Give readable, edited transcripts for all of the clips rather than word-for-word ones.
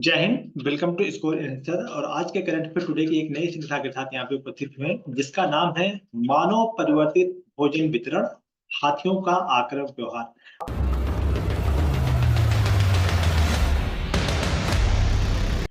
जय Hind. Welcome to Score Answer. और आज के करंट पे टुडे की एक नई श्रृंखला के साथ यहाँ पे उपस्थित हुए हैं, जिसका नाम है मानव परिवर्तित भोजन वितरण, हाथियों का आक्रामक व्यवहार।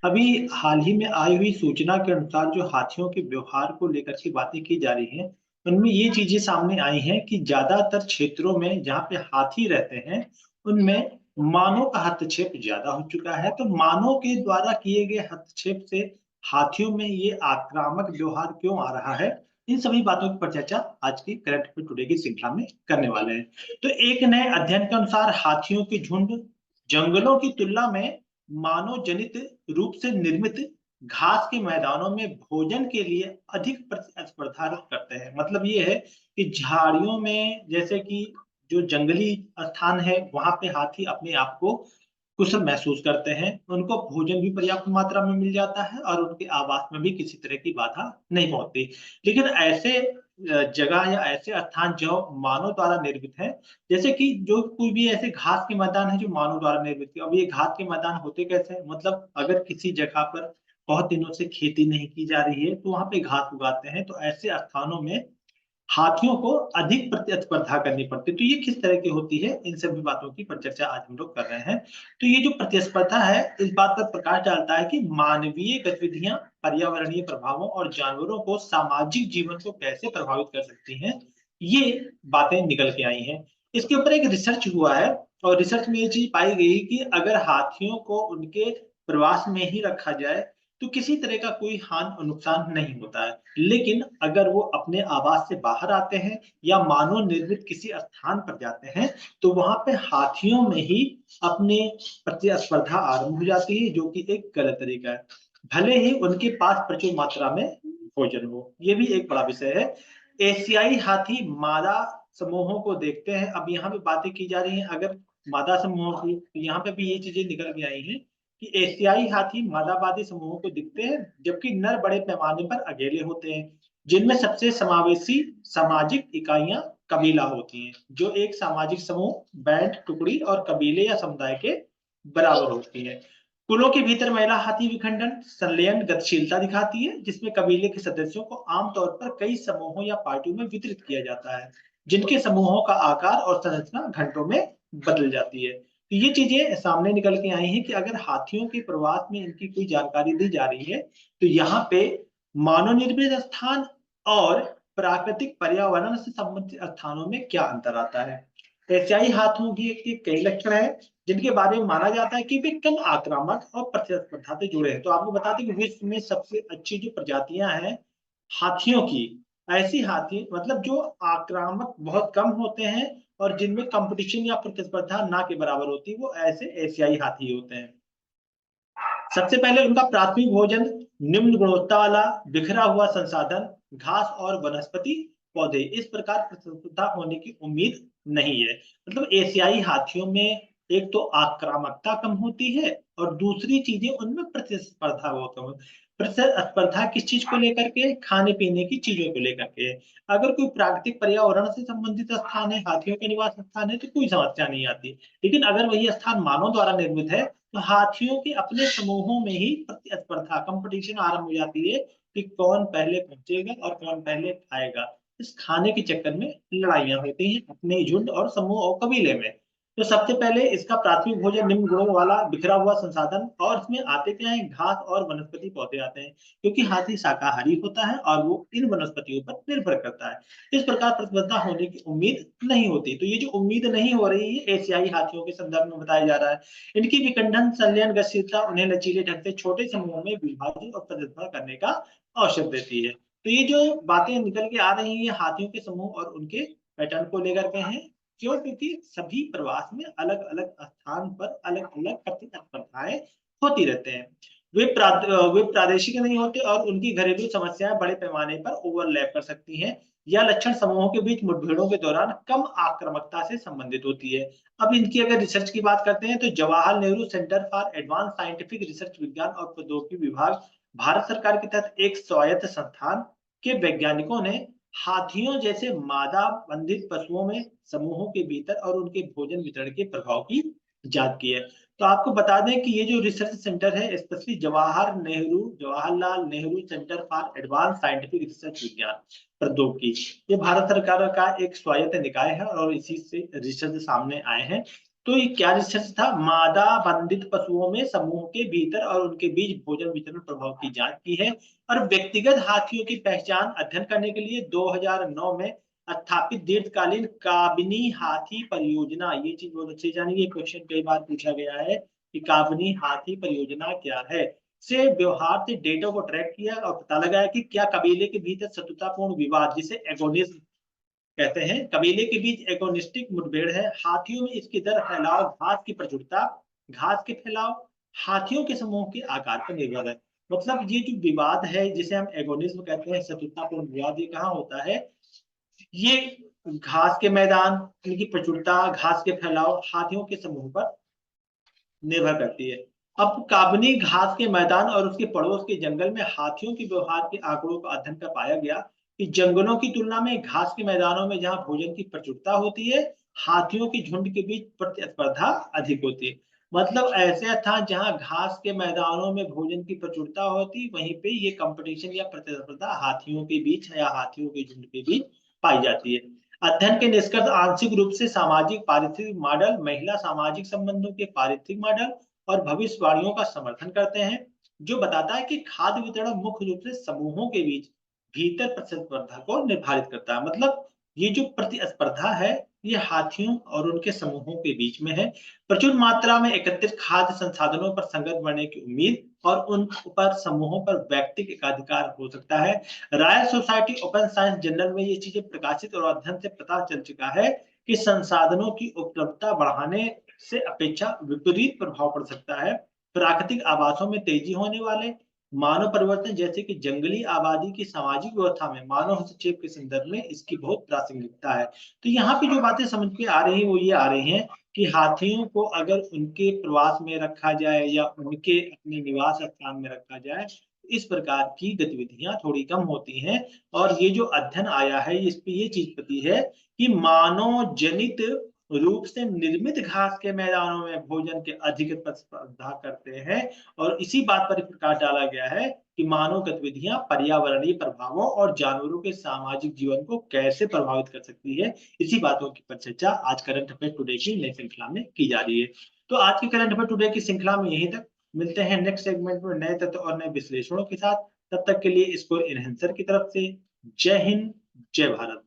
अभी हाल ही में आई हुई सूचना के अनुसार जो हाथियों के व्यवहार को लेकर के बातें की जा रही हैं, उनमें ये चीजें सामने आई हैं कि ज्यादातर क्षेत्रों में जहाँ पे हाथी रहते हैं, उनमें मानव का हस्तक्षेप ज्यादा हो चुका है। तो मानव के द्वारा किए गए हस्तक्षेप से हाथियों में ये आक्रामक व्यवहार क्यों आ रहा है, इन सभी बातों पर चर्चा आज की करंट अफेयर टुडे की श्रृंखला में करने वाले हैं। तो एक नए अध्ययन के अनुसार हाथियों के झुंड जंगलों की तुलना में मानव जनित रूप से निर्मित घास के मैदानों में भोजन के लिए अधिक प्रतिस्पर्धा करते हैं। मतलब ये है कि झाड़ियों में, जैसे कि जो जंगली स्थान है, वहां पे हाथी अपने आप को कुशल महसूस करते हैं। उनको भोजन भी पर्याप्त मात्रा में मिल जाता है और उनके आवास में भी किसी तरह की बाधा नहीं पहुंचती। लेकिन ऐसे जगह या ऐसे स्थान जो मानव द्वारा निर्मित है, जैसे कि जो कोई भी ऐसे घास के मैदान है जो मानव द्वारा निर्मित है। अब ये घास के मैदान होते कैसे हैं? मतलब अगर किसी जगह पर बहुत दिनों से खेती नहीं की जा रही है, तो वहां पे घास उगाते हैं। तो ऐसे स्थानों में हाथियों को अधिक प्रतिस्पर्धा करनी पड़ती है। तो ये किस तरह की होती है, इन सभी बातों की परिचर्चा आज हम लोग कर रहे हैं। तो ये जो प्रतिस्पर्धा है, इस बात पर प्रकाश डालता है कि मानवीय गतिविधियां पर्यावरणीय प्रभावों और जानवरों को सामाजिक जीवन को कैसे प्रभावित कर सकती हैं। ये बातें निकल के आई हैं। इसके ऊपर एक रिसर्च हुआ है, और रिसर्च में ये चीज पाई गई कि अगर हाथियों को उनके प्रवास में ही रखा जाए, तो किसी तरह का कोई हानि नुकसान नहीं होता है। लेकिन अगर वो अपने आवास से बाहर आते हैं या मानव निर्मित किसी स्थान पर जाते हैं, तो वहां पे हाथियों में ही अपने प्रतिस्पर्धा आरंभ हो जाती है, जो कि एक गलत तरीका है। भले ही उनके पास प्रचुर मात्रा में भोजन हो, ये भी एक बड़ा विषय है। एशियाई हाथी मादा समूहों को देखते हैं। अब यहाँ पे बातें की जा रही हैं अगर मादा समूहों की, तो यहाँ पे भी ये चीजें निकल के आई हैं कि एशियाई हाथी मादावादी समूहों को दिखते हैं, जबकि नर बड़े पैमाने पर अकेले होते हैं, जिनमें सबसे समावेशी सामाजिक इकाइयां कबीला होती हैं। जो एक सामाजिक समूह बैंड, टुकड़ी और कबीले या समुदाय के बराबर होती है। कुलों के भीतर महिला हाथी विखंडन संलयन गतिशीलता दिखाती है, जिसमें कबीले के सदस्यों को आमतौर पर कई समूहों या पार्टियों में वितरित किया जाता है, जिनके समूहों का आकार और संरचना घंटों में बदल जाती है। तो ये चीजें सामने निकल के आई हैं कि अगर हाथियों के प्रवास में इनकी कोई जानकारी दी जा रही है, तो यहाँ पे मानव निर्मित स्थान और प्राकृतिक पर्यावरण से संबंधित स्थानों में क्या अंतर आता है। एशियाई हाथियों की कई लक्षण है, जिनके बारे में माना जाता है कि वे कम आक्रामक और प्रतिस्पर्धा से जुड़े हैं। तो आपको बता दें कि विश्व में सबसे अच्छी जो प्रजातियां हैं हाथियों की, ऐसी हाथी मतलब जो आक्रामक बहुत कम होते हैं और जिनमें कंपटीशन या प्रतिस्पर्धा ना के बराबर होती है, वो ऐसे एशियाई हाथी होते हैं। सबसे पहले उनका प्राथमिक भोजन निम्न गुणवत्ता वाला बिखरा हुआ संसाधन, घास और वनस्पति पौधे। इस प्रकार प्रतिस्पर्धा होने की उम्मीद नहीं है। मतलब एशियाई हाथियों में एक तो आक्रामकता कम होती है, और दूसरी चीजें उनमें प्रतिस्पर्धा बहुत कम होती है। प्रतिस्पर्धा किस चीज को लेकर के? खाने पीने की चीजों को लेकर के। अगर कोई प्राकृतिक पर्यावरण से संबंधित स्थान है, हाथियों के निवास स्थान है, तो कोई समस्या नहीं आती। लेकिन अगर वही स्थान मानव द्वारा निर्मित है, तो हाथियों के अपने समूहों में ही प्रतिस्पर्धा कंपटीशन आरंभ हो जाती है कि कौन पहले पहुंचेगा और कौन पहले खाएगा। इस खाने के चक्कर में लड़ाइयां होती हैं अपने झुंड और समूह और कबीले में। तो सबसे पहले इसका प्राथमिक भोजन निम्न गुणों वाला बिखरा हुआ संसाधन, और इसमें आते क्या है? घास और वनस्पति पौधे आते हैं, क्योंकि हाथी शाकाहारी होता है और वो इन वनस्पतियों पर निर्भर करता है। इस प्रकार प्रतिस्पर्धा होने की उम्मीद नहीं होती। तो ये जो उम्मीद नहीं हो रही है, एशियाई हाथियों के संदर्भ में बताया जा रहा है। इनकी विखंडन संलयन गतिशीलता उन्हें लचीले ढंग से छोटे समूहों में विभाजित और प्रतिस्पर्धा करने का अवसर देती है। तो ये जो बातें निकल के आ रही है हाथियों के समूह और उनके पैटर्न को लेकर के हैं। क्यों? क्योंकि सभी प्रवास में अलग अलग स्थान पर अलग अलग प्रतिस्पर्धाएं होती रहते हैं। वे प्रादेशिक नहीं होते, और उनकी घरेलू समस्याएं बड़े पैमाने पर ओवरलैप कर सकती हैं, या लक्षण समूहों के बीच मुठभेड़ों के दौरान कम आक्रामकता से संबंधित होती है। अब इनकी अगर रिसर्च की बात करते हैं, तो Jawahar Nehru centre for advance scientific research विज्ञान और प्रौद्योगिकी विभाग, भारत सरकार के तहत एक स्वायत्त संस्थान के वैज्ञानिकों ने हाथियों जैसे मादा बंधित पशुओं में समूहों के भीतर और उनके भोजन वितरण के प्रभाव की जांच की है। तो आपको बता दें कि ये जो रिसर्च सेंटर है, specially Jawaharlal Nehru centre for advance scientific research विज्ञान प्रौद्योगिकी, ये भारत सरकार का एक स्वायत्त निकाय है और इसी से रिसर्च सामने आए हैं। तो ये क्या रिसर्च था? मादा बंधित पशुओं में समूह के भीतर और उनके बीच भोजन वितरण प्रभाव की जांच की है और व्यक्तिगत हाथियों की पहचान अध्ययन करने के लिए 2009 में स्थापित दीर्घकालीन काबिनी हाथी परियोजना, ये चीज बहुत अच्छी जानी, ये क्वेश्चन कई बार पूछा गया है कि काबिनी हाथी परियोजना क्या है, से व्यवहार से डेटा को ट्रैक किया और पता लगाया कि क्या कबीले के भीतर शत्रुतापूर्ण विवाद, जिसे एगोनिज्म कहते हैं, कबीले के बीच एगोनिस्टिक मुठभेड़ है। हाथियों में इसकी दर, फैलाव, घास की प्रचुरता, घास के फैलाव, हाथियों के समूह के आकार पर निर्भर है। मतलब ये जो विवाद है जिसे हम एगोनिज्म कहते हैं, शत्रुतापूर्ण विवाद, ये कहाँ होता है? ये घास के मैदान, इनकी प्रचुरता, घास के फैलाव, हाथियों के समूह पर निर्भर करती है। अब काबनी घास के मैदान और उसके पड़ोस के जंगल में हाथियों के व्यवहार के आंकड़ों का अध्ययन कर पाया गया कि जंगलों की तुलना में घास के मैदानों में जहां भोजन की प्रचुरता होती है, हाथियों की झुंड के बीच प्रतिस्पर्धा अधिक होती है। मतलब ऐसे स्थान जहां घास के मैदानों में भोजन की प्रचुरता होती, वहीं पे ये कंपटीशन या प्रतिस्पर्धा हाथियों के बीच या हाथियों के झुंड के बीच पाई जाती है। अध्ययन के निष्कर्ष आंशिक रूप से सामाजिक पारिस्थितिक मॉडल, महिला सामाजिक संबंधों के पारिस्थितिक मॉडल और भविष्यवाणियों का समर्थन करते हैं, जो बताता है कि खाद्य वितरण मुख्य रूप से समूहों के बीच भीतर प्रतिस्पर्धा को निर्धारित करता है। मतलब ये जो प्रतिस्पर्धा है, ये हाथियों और उनके समूहों के बीच में है। प्रचुर मात्रा में एकत्रित खाद्य संसाधनों पर संघर्ष बढ़ने की उम्मीद और उन पर समूहों पर व्यक्तिगत एकाधिकार हो सकता है। Royal society open science journal में ये चीजें प्रकाशित और अध्ययन से पता चल चुका है कि संसाधनों की उपलब्धता बढ़ाने से अपेक्षा विपरीत प्रभाव पड़ सकता है। प्राकृतिक आवासों में तेजी होने वाले मानव परिवर्तन, जैसे कि जंगली आबादी की सामाजिक व्यवस्था में मानव हस्तक्षेप के संदर्भ में इसकी बहुत प्रासंगिकता है। तो यहाँ पे जो बातें समझ के आ रही है वो ये आ रही हैं कि हाथियों को अगर उनके प्रवास में रखा जाए या उनके अपने निवास स्थान में रखा जाए, इस प्रकार की गतिविधियां थोड़ी कम होती हैं। और ये जो अध्ययन आया है, इस पे ये चीज पती है कि मानव जनित रूप से निर्मित घास के मैदानों में भोजन के अधिक प्रतिस्पर्धा करते हैं और इसी बात पर प्रकाश डाला गया है कि मानव गतिविधियां पर्यावरणीय प्रभावों और जानवरों के सामाजिक जीवन को कैसे प्रभावित कर सकती है। इसी बातों की पर चर्चा आज करंट अफेयर टुडे की नई श्रृंखला में की जा रही है। तो आज के करंट अफेयर टुडे की श्रृंखला में यहीं तक। मिलते हैं नेक्स्ट सेगमेंट में नए तथ्य और नए विश्लेषणों के साथ। तब तक के लिए स्कोर इनहेंसर की तरफ से जय हिंद, जय भारत।